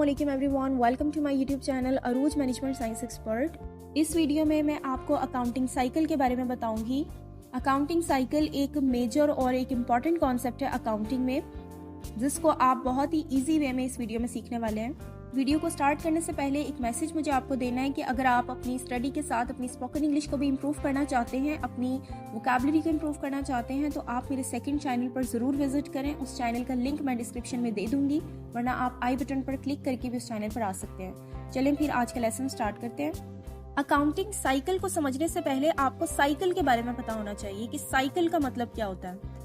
अस्सलामुअलैकुम everyone, welcome to my YouTube channel Arooj management science expert. इस video में मैं आपको अकाउंटिंग साइकिल के बारे में बताऊंगी। अकाउंटिंग साइकिल एक मेजर और एक इम्पॉर्टेंट कॉन्सेप्ट है अकाउंटिंग में, जिसको आप बहुत ही इजी वे में इस वीडियो में सीखने वाले हैं। वीडियो को स्टार्ट करने से पहले एक मैसेज मुझे आपको देना है कि अगर आप अपनी स्टडी के साथ अपनी स्पोकन इंग्लिश को भी इम्प्रूव करना चाहते हैं, अपनी वोकैबुलरी को इम्प्रूव करना चाहते हैं, तो आप मेरे सेकंड चैनल पर ज़रूर विजिट करें। उस चैनल का लिंक मैं डिस्क्रिप्शन में दे दूंगी, वरना आप आई बटन पर क्लिक करके भी उस चैनल पर आ सकते हैं। चलें फिर आज का लेसन स्टार्ट करते हैं। अकाउंटिंग साइकिल को समझने से पहले आपको साइकिल के बारे में पता होना चाहिए कि साइकिल का मतलब क्या होता है।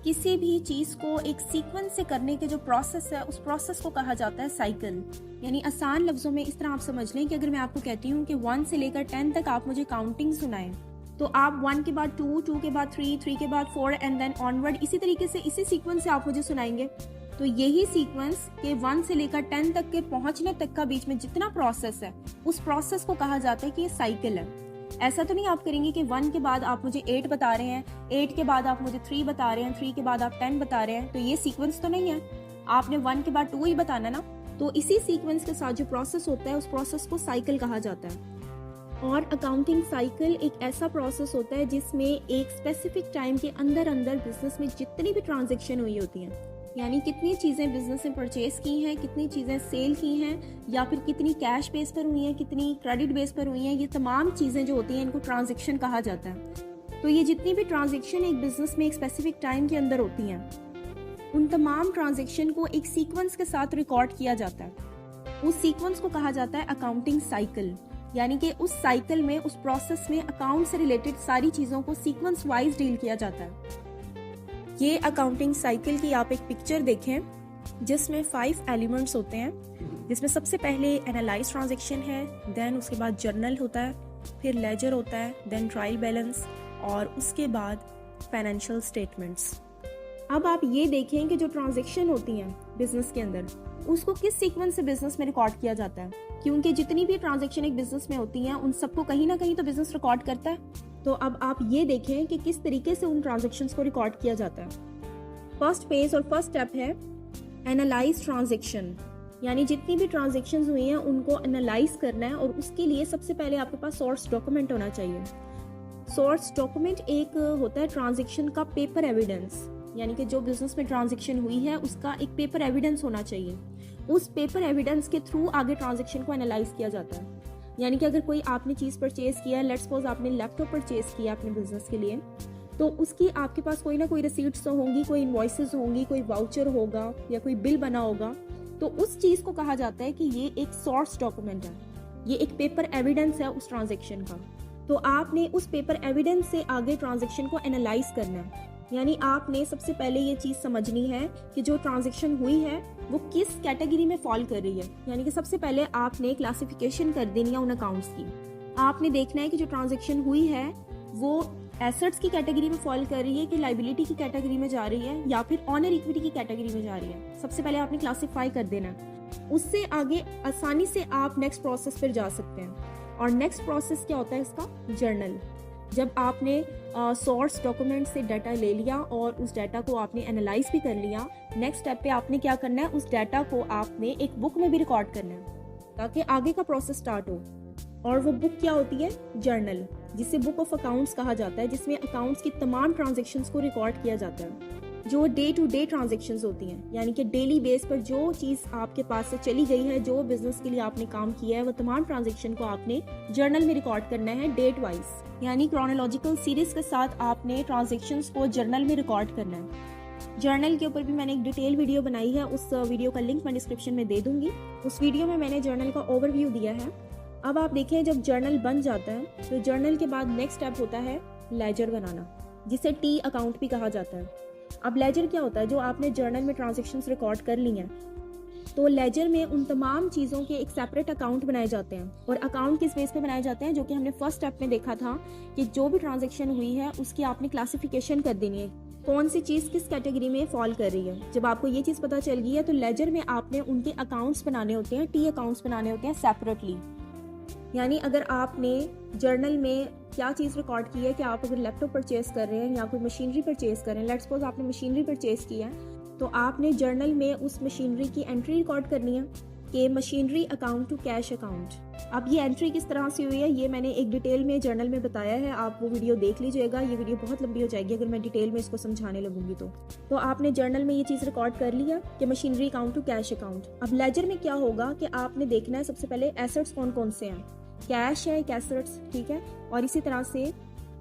किसी भी चीज को एक सीक्वेंस से करने के जो प्रोसेस है, उस प्रोसेस को कहा जाता है साइकिल। यानी आसान लफ्जों में इस तरह आप समझ लें कि अगर मैं आपको कहती हूँ कि 1 से लेकर 10 तक आप मुझे काउंटिंग सुनाएं, तो आप 1 के बाद 2, 2 के बाद 3, 3 के बाद 4 एंड देन ऑनवर्ड, इसी तरीके से इसी सीक्वेंस से आप मुझे सुनाएंगे। तो यही सीक्वेंस के 1 से लेकर 10 तक के पहुंचने तक का बीच में जितना प्रोसेस है, उस प्रोसेस को कहा जाता है कि ये साइकिल है। ऐसा तो नहीं आप करेंगे कि 1 के बाद आप मुझे 8 बता रहे हैं, 8 के बाद आप मुझे 3 बता रहे हैं, 3 के बाद आप 10 बता रहे हैं, तो ये सीक्वेंस तो नहीं है। आपने 1 के बाद 2 ही बताना ना। तो इसी सीक्वेंस के साथ जो प्रोसेस होता है, उस प्रोसेस को साइकिल कहा जाता है। और अकाउंटिंग साइकिल एक ऐसा प्रोसेस होता है जिसमें एक स्पेसिफिक टाइम के अंदर अंदर बिजनेस में जितनी भी ट्रांजेक्शन हुई होती हैं, यानी कितनी चीज़ें बिजनेस ने परचेज की हैं, कितनी चीज़ें सेल की हैं, या फिर कितनी कैश बेस पर हुई हैं, कितनी क्रेडिट बेस पर हुई हैं, ये तमाम चीज़ें जो होती हैं इनको ट्रांजैक्शन कहा जाता है। तो ये जितनी भी ट्रांजैक्शन एक बिजनेस में एक स्पेसिफिक टाइम के अंदर होती हैं, उन तमाम ट्रांजैक्शन को एक सीक्वेंस के साथ रिकॉर्ड किया जाता है। उस सीक्वेंस को कहा जाता है अकाउंटिंग साइकिल। यानी कि उस साइकिल में, उस प्रोसेस में अकाउंट से रिलेटेड सारी चीज़ों को सीक्वेंस वाइज डील किया जाता है। ये अकाउंटिंग साइकिल की आप एक पिक्चर देखें जिसमें 5 एलिमेंट्स होते हैं, जिसमें सबसे पहले एनालाइज ट्रांजैक्शन है, देन उसके बाद जर्नल होता है, फिर लेजर होता है, देन ट्रायल बैलेंस और उसके बाद फाइनेंशियल स्टेटमेंट्स। अब आप ये देखें कि जो ट्रांजैक्शन होती हैं बिजनेस के अंदर, उसको किस सीक्वेंस से बिजनेस में रिकॉर्ड किया जाता है, क्योंकि जितनी भी ट्रांजैक्शन एक बिजनेस में होती हैं उन सबको कहीं ना कहीं तो बिजनेस रिकॉर्ड करता है। तो अब आप ये देखें कि किस तरीके से उन ट्रांजैक्शंस को रिकॉर्ड किया जाता है। फर्स्ट फेज और फर्स्ट स्टेप है एनालाइज ट्रांजैक्शन, यानी जितनी भी ट्रांजैक्शंस हुई हैं उनको एनालाइज करना है, और उसके लिए सबसे पहले आपके पास सोर्स डॉक्यूमेंट होना चाहिए। सोर्स डॉक्यूमेंट एक होता है ट्रांजैक्शन का पेपर एविडेंस, यानी कि जो बिजनेस में ट्रांजैक्शन हुई है उसका एक पेपर एविडेंस होना चाहिए। उस पेपर एविडेंस के थ्रू आगे ट्रांजैक्शन को एनालाइज किया जाता है। यानी कि अगर कोई आपने चीज़ परचेज किया है, लेट्स सपोज आपने लैपटॉप परचेज किया अपने बिजनेस के लिए, तो उसकी आपके पास कोई ना कोई रिसीट्स तो होंगी, कोई इनवॉइसेस होंगी, कोई वाउचर होगा या कोई बिल बना होगा। तो उस चीज़ को कहा जाता है कि ये एक सोर्स डॉक्यूमेंट है, ये एक पेपर एविडेंस है उस ट्रांजैक्शन का। तो आपने उस पेपर एविडेंस से आगे ट्रांजैक्शन को एनालाइज करना है। यानी आपने सबसे पहले ये चीज़ समझनी है कि जो ट्रांजैक्शन हुई है वो किस कैटेगरी में फॉल कर रही है। यानी कि सबसे पहले आपने क्लासिफिकेशन कर देनी है उन अकाउंट्स की। आपने देखना है कि जो ट्रांजैक्शन हुई है वो एसेट्स की कैटेगरी में फॉल कर रही है कि लाइबिलिटी की कैटेगरी में जा रही है या फिर ऑनर इक्विटी की कैटेगरी में जा रही है। सबसे पहले आपने क्लासीफाई कर देना है। उससे आगे आसानी से आप नेक्स्ट प्रोसेस पर जा सकते हैं। और नेक्स्ट प्रोसेस क्या होता है इसका? जर्नल। जब आपने सोर्स डॉक्यूमेंट से डाटा ले लिया और उस डाटा को आपने एनालाइज भी कर लिया, नेक्स्ट स्टेप पे आपने क्या करना है, उस डाटा को आपने एक बुक में भी रिकॉर्ड करना है ताकि आगे का प्रोसेस स्टार्ट हो। और वो बुक क्या होती है? जर्नल, जिसे बुक ऑफ अकाउंट्स कहा जाता है, जिसमें अकाउंट्स की तमाम ट्रांजेक्शंस को रिकॉर्ड किया जाता है, जो डे टू डे ट्रांजेक्शंस होती हैं। यानी कि डेली बेस पर जो चीज़ आपके पास से चली गई है, जो बिजनेस के लिए आपने काम किया है, वो तमाम ट्रांजेक्शन को आपने जर्नल में रिकॉर्ड करना है डेट वाइज। यानी क्रोनोलॉजिकल सीरीज के साथ आपने ट्रांजेक्शंस को जर्नल में रिकॉर्ड करना है। जर्नल के ऊपर भी मैंने एक डिटेल वीडियो बनाई है, उस वीडियो का लिंक मैं डिस्क्रिप्शन में दे दूंगी। उस वीडियो में मैंने जर्नल का ओवरव्यू दिया है। अब आप देखें, जब जर्नल बन जाता है तो जर्नल के बाद नेक्स्ट स्टेप होता है लेजर बनाना, जिसे टी अकाउंट भी कहा जाता है। अब लेजर क्या होता है? जो आपने जर्नल में ट्रांजैक्शंस रिकॉर्ड कर ली हैं, तो लेजर में उन तमाम चीज़ों के एक सेपरेट अकाउंट बनाए जाते हैं। और अकाउंट किस बेस पे बनाए जाते हैं? जो कि हमने फर्स्ट स्टेप में देखा था कि जो भी ट्रांजैक्शन हुई है उसकी आपने क्लासिफिकेशन कर देनी है, कौन सी चीज़ किस कैटेगरी में फॉल कर रही है। जब आपको ये चीज़ पता चल गई है तो लेजर में आपने उनके अकाउंट्स बनाने होते हैं, टी अकाउंट्स बनाने होते हैं सेपरेटली। यानी अगर आपने जर्नल में क्या चीज़ रिकॉर्ड की है कि आप अगर लैपटॉप परचेज कर रहे हैं या कोई मशीनरी परचेज कर रहे हैं, लेट्स सपोज आपने मशीनरी परचेज की है, तो आपने जर्नल में उस मशीनरी की एंट्री रिकॉर्ड करनी है। कि machinery account to cash account. अब ये एंट्री किस तरह से हुई है ये मैंने एक डिटेल में जर्नल में बताया है, आप वो वीडियो देख लीजिएगा। ये वीडियो बहुत लंबी हो जाएगी अगर मैं डिटेल में इसको समझाने लगूंगी तो आपने जर्नल में ये चीज़ रिकॉर्ड कर लिया कि machinery account to cash account. अब लेजर में क्या होगा कि आपने देखना है सबसे पहले एसेट्स कौन कौन से हैं, कैश है, एसेट्स, ठीक है, और इसी तरह से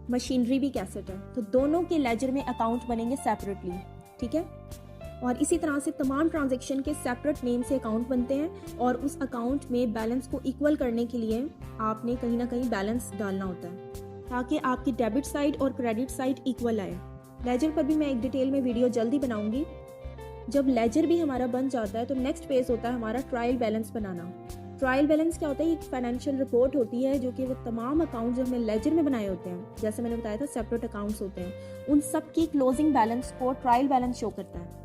मशीनरी भी कैसेट है, तो दोनों के लेजर में अकाउंट बनेंगे सेपरेटली, ठीक है। और इसी तरह से तमाम ट्रांजैक्शन के सेपरेट नेम से अकाउंट बनते हैं और उस अकाउंट में बैलेंस को इक्वल करने के लिए आपने कहीं ना कहीं बैलेंस डालना होता है ताकि आपकी डेबिट साइड और क्रेडिट साइड इक्वल आए। लेजर पर भी मैं एक डिटेल में वीडियो जल्दी बनाऊंगी। जब लेजर भी हमारा बन जाता है तो नेक्स्ट फेज होता है हमारा ट्रायल बैलेंस बनाना। ट्रायल बैलेंस क्या होता है, एक फाइनेंशियल रिपोर्ट होती है जो कि वो तमाम अकाउंट जो हमने लेजर में बनाए होते हैं, जैसे मैंने बताया था सेपरेट अकाउंट्स होते हैं, उन सब की क्लोजिंग बैलेंस को ट्रायल बैलेंस शो करता है।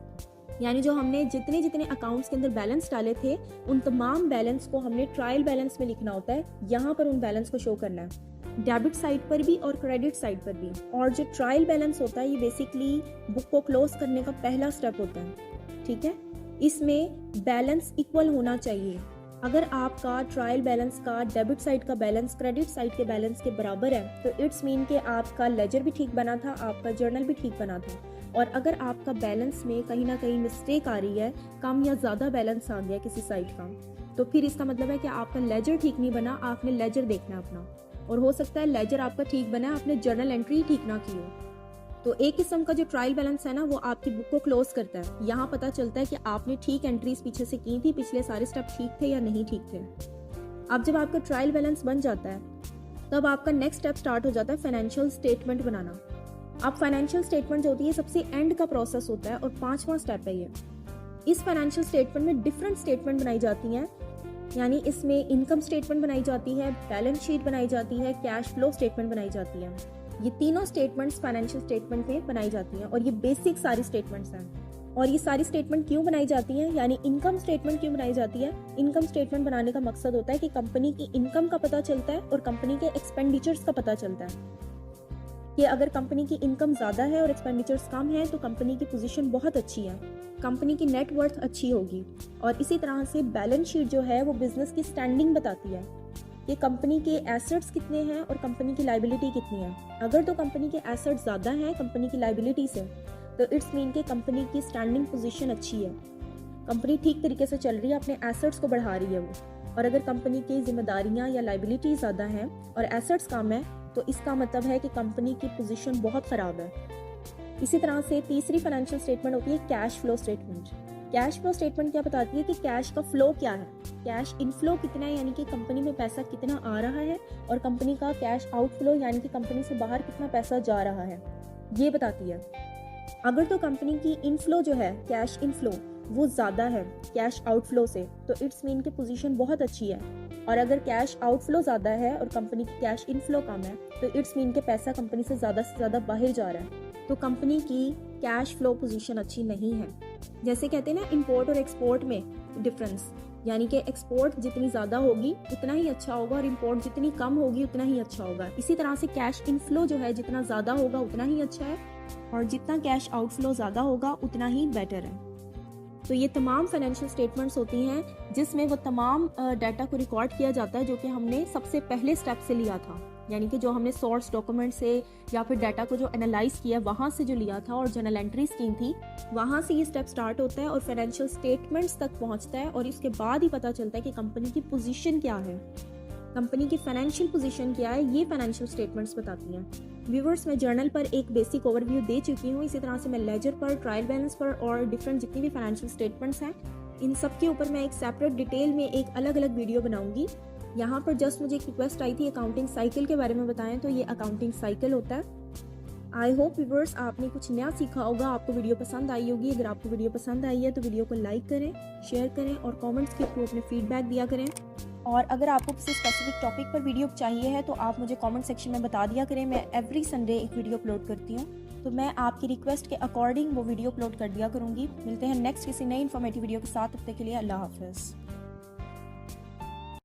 यानी जो हमने जितने जितने अकाउंट्स के अंदर बैलेंस डाले थे उन तमाम बैलेंस को हमने ट्रायल बैलेंस में लिखना होता है, यहाँ पर उन बैलेंस को शो करना है, डेबिट साइड पर भी और क्रेडिट साइड पर भी। और जो ट्रायल बैलेंस होता है ये बेसिकली बुक को क्लोज करने का पहला स्टेप होता है, ठीक है। इसमें बैलेंस इक्वल होना चाहिए। अगर आपका ट्रायल बैलेंस का डेबिट साइड का बैलेंस क्रेडिट साइड के बैलेंस के बराबर है तो इट्स मीन कि आपका लेजर भी ठीक बना था, आपका जर्नल भी ठीक बना था। और अगर आपका बैलेंस में कहीं ना कहीं मिस्टेक आ रही है, कम या ज़्यादा बैलेंस आ गया किसी साइड का, तो फिर इसका मतलब है कि आपका लेजर ठीक नहीं बना, आपने लेजर देखना अपना। और हो सकता है लेजर आपका ठीक बना, आपने जर्नल एंट्री ठीक ना की हो। तो एक किस्म का जो ट्रायल बैलेंस है ना वो आपकी बुक को क्लोज करता है। यहाँ पता चलता है कि आपने ठीक एंट्रीज पीछे से की थी, पिछले सारे स्टेप ठीक थे या नहीं ठीक थे। अब जब आपका ट्रायल बैलेंस बन जाता है तब आपका नेक्स्ट स्टेप स्टार्ट हो जाता है फाइनेंशियल स्टेटमेंट बनाना। अब फाइनेंशियल स्टेटमेंट जो होती है सबसे एंड का प्रोसेस होता है और 5वां स्टेप है ये। इस फाइनेंशियल स्टेटमेंट में डिफरेंट स्टेटमेंट बनाई जाती हैं, यानी इसमें इनकम स्टेटमेंट बनाई जाती है, बैलेंस शीट बनाई जाती है, कैश फ्लो स्टेटमेंट बनाई जाती है। ये तीनों स्टेटमेंट्स फाइनेंशियल स्टेटमेंट में बनाई जाती हैं और ये बेसिक सारी स्टेटमेंट्स हैं। और ये सारी स्टेटमेंट क्यों बनाई जाती हैं, यानी इनकम स्टेटमेंट क्यों बनाई जाती है? इनकम स्टेटमेंट बनाने का मकसद होता है कि कंपनी की इनकम का पता चलता है और कंपनी के एक्सपेंडिचर्स का पता चलता है कि अगर कंपनी की इनकम ज़्यादा है और एक्सपेंडिचर्स कम है तो कंपनी की पोजीशन बहुत अच्छी है, कंपनी की नेटवर्थ अच्छी होगी। और इसी तरह से बैलेंस शीट जो है वो बिजनेस की स्टैंडिंग बताती है कि कंपनी के एसेट्स कितने हैं और कंपनी की लाइबिलिटी कितनी है। अगर तो कंपनी के एसेट्स ज़्यादा हैं कंपनी की लाइबिलिटी से तो इट्स मीन कि कंपनी की स्टैंडिंग पोजीशन अच्छी है, कंपनी ठीक तरीके से चल रही है, अपने एसेट्स को बढ़ा रही है वो। और अगर कंपनी की जिम्मेदारियां या लाइबिलिटी ज़्यादा हैं और एसेट्स कम है तो इसका मतलब है कि कंपनी की पोजीशन बहुत ख़राब है। इसी तरह से तीसरी फाइनेंशियल स्टेटमेंट होती है cash flow statement. Cash flow statement क्या बताती है कि कैश का फ्लो क्या है, कैश इनफ्लो कितना है, यानी कि कंपनी में पैसा कितना आ रहा है, और कंपनी का कैश आउटफ्लो यानी कि कंपनी से बाहर कितना पैसा जा रहा है, ये बताती है। अगर तो कंपनी की इनफ्लो जो है कैश इनफ्लो वो ज़्यादा है कैश आउटफ्लो से तो इट्स मीन की पोजीशन बहुत अच्छी है। और अगर कैश आउटफ्लो ज़्यादा है और कंपनी की कैश इनफ्लो कम है तो इट्स मीन के पैसा कंपनी से ज़्यादा बाहर जा रहा है, तो कंपनी की कैश फ्लो पोजीशन अच्छी नहीं है। जैसे कहते हैं ना इंपोर्ट और एक्सपोर्ट में डिफरेंस, यानी कि एक्सपोर्ट जितनी ज़्यादा होगी उतना ही अच्छा होगा और इंपोर्ट जितनी कम होगी उतना ही अच्छा होगा। इसी तरह से कैश इनफ्लो जो है जितना ज़्यादा होगा उतना ही अच्छा है और जितना कैश आउटफ्लो ज़्यादा होगा उतना ही बेटर है। तो ये तमाम फाइनेंशियल स्टेटमेंट्स होती हैं जिसमें वो तमाम डाटा को रिकॉर्ड किया जाता है जो कि हमने सबसे पहले स्टेप से लिया था, यानी कि जो हमने सोर्स डॉक्यूमेंट से या फिर डाटा को जो एनालाइज किया वहाँ से जो लिया था और जर्नल एंट्रीज की थी वहाँ से ये स्टेप स्टार्ट होता है और फाइनेंशियल स्टेटमेंट्स तक पहुँचता है। और इसके बाद ही पता चलता है कि कंपनी की पोजीशन क्या है, कंपनी की फाइनेंशियल पोजीशन क्या है, ये फाइनेंशियल स्टेटमेंट्स बताती हैं। व्यूअर्स, मैं जर्नल पर एक बेसिक ओवरव्यू दे चुकी हूँ, इसी तरह से मैं लेजर पर, ट्रायल बैलेंस पर और डिफरेंट जितनी भी फाइनेंशियल स्टेटमेंट्स हैं इन सब के ऊपर मैं एक सेपरेट डिटेल में एक अलग अलग वीडियो बनाऊंगी। यहाँ पर जस्ट मुझे एक रिक्वेस्ट आई थी अकाउंटिंग साइकिल के बारे में बताएं, तो ये अकाउंटिंग साइकिल होता है। आई होप व्यूअर्स आपने कुछ नया सीखा होगा, आपको वीडियो पसंद आई होगी। अगर आपको वीडियो पसंद आई है तो वीडियो को लाइक करें, शेयर करें और कमेंट्स के थ्रू अपने फीडबैक दिया करें। और अगर आपको किसी स्पेसिफिक टॉपिक पर वीडियो चाहिए है तो आप मुझे कमेंट सेक्शन में बता दिया करें। मैं एवरी संडे एक वीडियो अपलोड करती हूँ, तो मैं आपकी रिक्वेस्ट के अकॉर्डिंग वो वीडियो अपलोड कर दिया करूँगी। मिलते हैं नेक्स्ट किसी नई इन्फॉर्मेटिव वीडियो के साथ, तब तक के लिए अल्लाह हाफ़िज़।